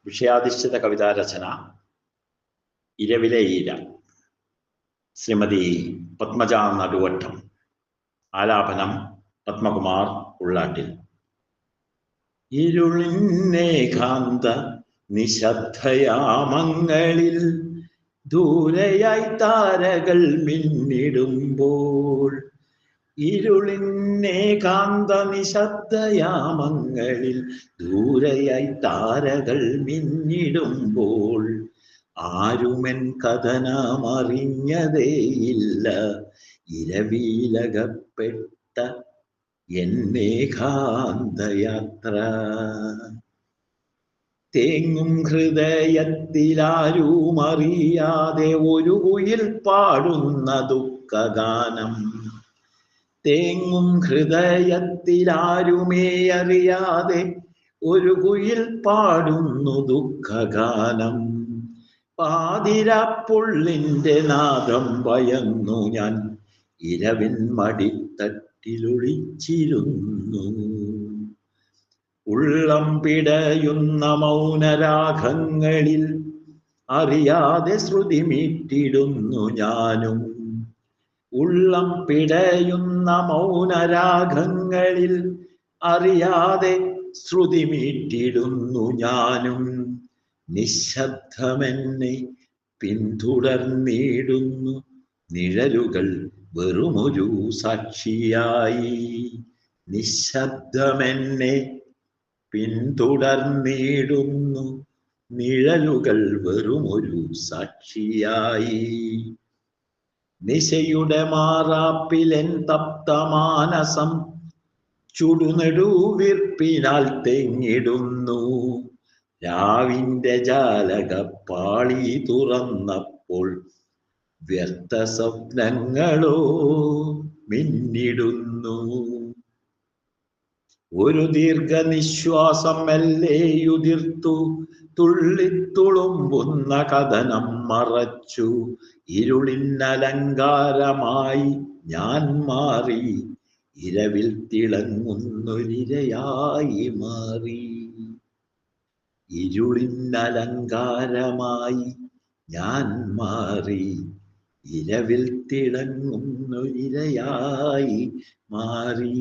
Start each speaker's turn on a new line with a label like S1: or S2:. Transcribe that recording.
S1: വിഷയാധിഷ്ഠിത കവിതാരചന ഇരവിലെ ഈര. ശ്രീമതി പത്മജ നടുവട്ടം. ആലാപനം പത്മകുമാർ ഉള്ളാട്ടിൽ. ഇരുളിന്നേകാന്ത നിശബ്ദയാമങ്ങളിൽ ദൂരെയായി താരകൾ മിന്നിടുമ്പോൾ, ഇരുളിന്നേകാന്ത നിശബ്ദയാമങ്ങളിൽ ദൂരെയായി താരകൾ മിന്നിടുമ്പോൾ, ആരുമെൻ കഥനമറിഞ്ഞതേയില്ല ഇരവിലകപ്പെട്ട എന്നേകാന്തയാത്ര. തേങ്ങും ഹൃദയത്തിലാരും അറിയാതെ ഒരു കുയിൽ പാടുന്ന ദുഃഖഗാനം. തേങ്ങും ഹൃദയത്തിലാരുമേ അറിയാതെ ഒരു കുയിൽ പാടുന്നു ദുഃഖഗാനം. പാതിരപ്പുള്ളിൻ്റെ നാദം ഭയന്നു ഞാൻ ഇരവിൻ മടിത്തട്ടിലൊളിച്ചിരുന്നു. ഉള്ളം പിടയുന്ന മൗനരാഗങ്ങളിൽ അറിയാതെ ശ്രുതി മീട്ടിടുന്നു ഞാനും. ഉള്ളം പിടയുന്ന മൗനരാഗങ്ങളിൽ അറിയാതെ ശ്രുതി മീട്ടിടുന്നു ഞാനും. നിശബ്ദമെന്നെ പിന്തുടർന്നിടുന്നു നിഴലുകൾ വെറുമൊരു സാക്ഷിയായി. നിശബ്ദമെന്നെ പിന്തുടർന്നിടുന്നു നിഴലുകൾ വെറുമൊരു സാക്ഷിയായി. നിശയുടെ മാറാപ്പിലെൻ തപ്തമാനസം ചുടുനെടുവീർപ്പിനാൽ തെങ്ങിടുന്നു. രാവിന്റെ ജാലകപ്പാളി തുറന്നപ്പോൾ വ്യർത്ഥ സ്വപ്നങ്ങളോ മിന്നിടുന്നു. ഒരു ദീർഘനിശ്വാസം മെല്ലെയുതിർത്തു തുള്ളിത്തുളുമ്പുന്ന കഥനം മറച്ചു. ഇരുളിനലങ്കാരമായി ഞാൻ മാറി, ഇരവിൽ തിളങ്ങുന്നൊരിരയായി മാറി. ഇരുളിനലങ്കാരമായി ഞാൻ മാറി, ഇരവിൽ തിളങ്ങുന്നൊരിരയായി മാറി.